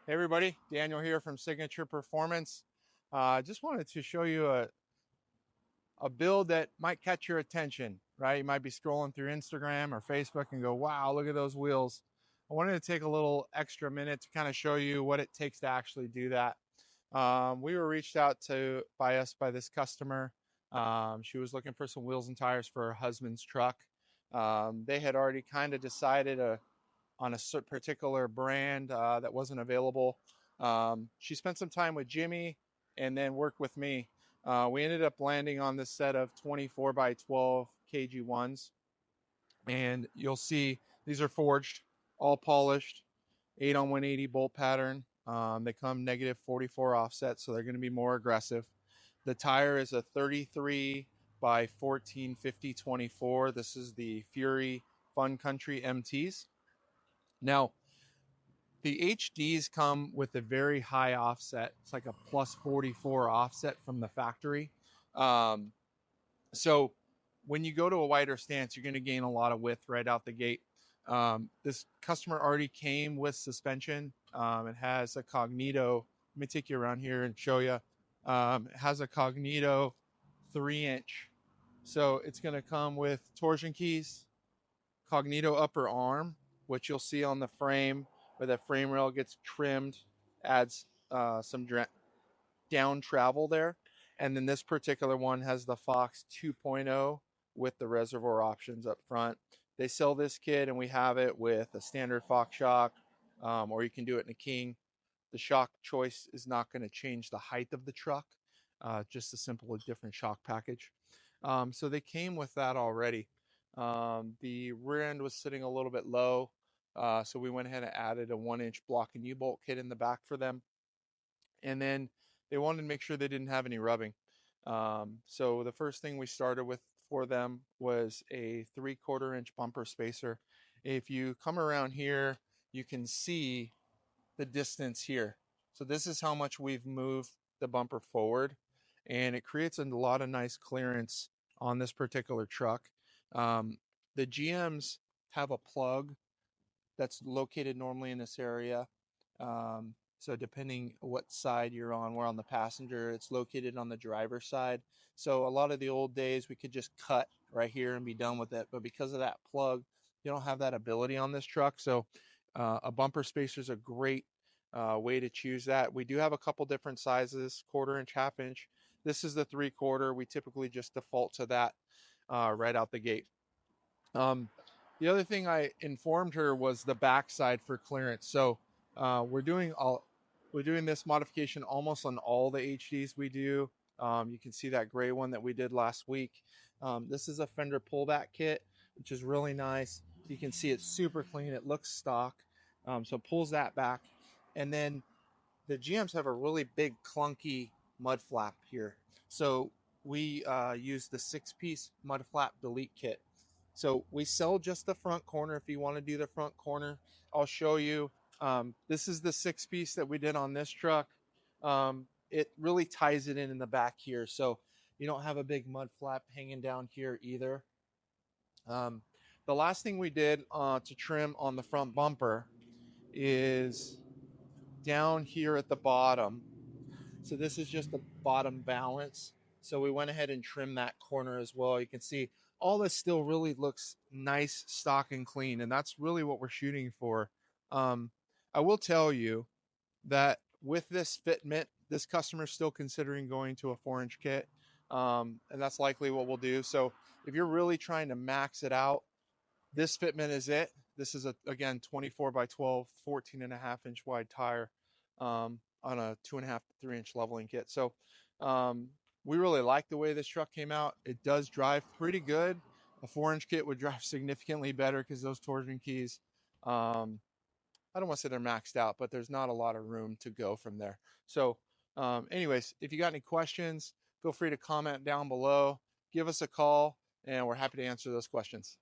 Hey everybody, Daniel here from Signature Performance. Just wanted to show you a build that might catch your attention, right? You might be scrolling through Instagram or Facebook and go, wow, look at those wheels. I wanted to take a little extra minute to kind of show you what it takes to actually do that. We were reached out to by this customer. She was looking for some wheels and tires for her husband's truck. They had already kind of decided on a particular brand that wasn't available. She spent some time with Jimmy and then worked with me. We ended up landing on this set of 24 by 12 KG1s. And you'll see these are forged, all polished, 8 on 180 bolt pattern. They come negative 44 offset, so they're going to be more aggressive. The tire is a 33 by 14 50/24. This is the Fury Fun Country MTs. Now, the HDs come with a very high offset. It's like a plus 44 offset from the factory. So when you go to a wider stance, you're going to gain a lot of width right out the gate. This customer already came with suspension. It has a Cognito. Let me take you around here and show you. It has a Cognito 3-inch. So it's going to come with torsion keys, Cognito upper arm, which you'll see on the frame where the frame rail gets trimmed, adds some down travel there. And then this particular one has the Fox 2.0 with the reservoir options up front. They sell this kit and we have it with a standard Fox shock, or you can do it in a King. The shock choice is not going to change the height of the truck, just a simple different shock package. So they came with that already. The rear end was sitting a little bit low, so we went ahead and added a 1-inch block and U-bolt kit in the back for them. And then they wanted to make sure they didn't have any rubbing. So the first thing we started with for them was a 3/4 inch bumper spacer. If you come around here, you can see the distance here. So this is how much we've moved the bumper forward, and it creates a lot of nice clearance on this particular truck. The GMs have a plug that's located normally in this area. So depending what side you're on, we're on the passenger, it's located on the driver's side. So a lot of the old days we could just cut right here and be done with it. But because of that plug, you don't have that ability on this truck. So a bumper spacer is a great way to choose that. We do have a couple different sizes, 1/4 inch, 1/2 inch. This is the 3/4. We typically just default to that right out the gate. The other thing I informed her was the backside for clearance. So we're doing this modification almost on all the HDs we do. You can see that gray one that we did last week. This is a fender pullback kit, which is really nice. You can see it's super clean. It looks stock. So it pulls that back. And then the GMs have a really big clunky mud flap here. So we use the 6-piece mud flap delete kit. So we sell just the front corner. If you want to do the front corner, I'll show you. This is the 6-piece that we did on this truck. It really ties it in the back here. So you don't have a big mud flap hanging down here either. The last thing we did to trim on the front bumper is down here at the bottom. So this is just the bottom balance. So we went ahead and trimmed that corner as well. You can see all this still really looks nice, stock, and clean. And that's really what we're shooting for. I will tell you that with this fitment, this customer is still considering going to a 4-inch kit. And that's likely what we'll do. So if you're really trying to max it out, this fitment is it. This is, again, 24 by 12, 14.5 inch wide tire on a 2.5 to 3-inch leveling kit. So we really like the way this truck came out. It does drive pretty good. A 4-inch kit would drive significantly better because those torsion keys, I don't want to say they're maxed out, but there's not a lot of room to go from there. So anyways, if you got any questions, feel free to comment down below. Give us a call, and we're happy to answer those questions.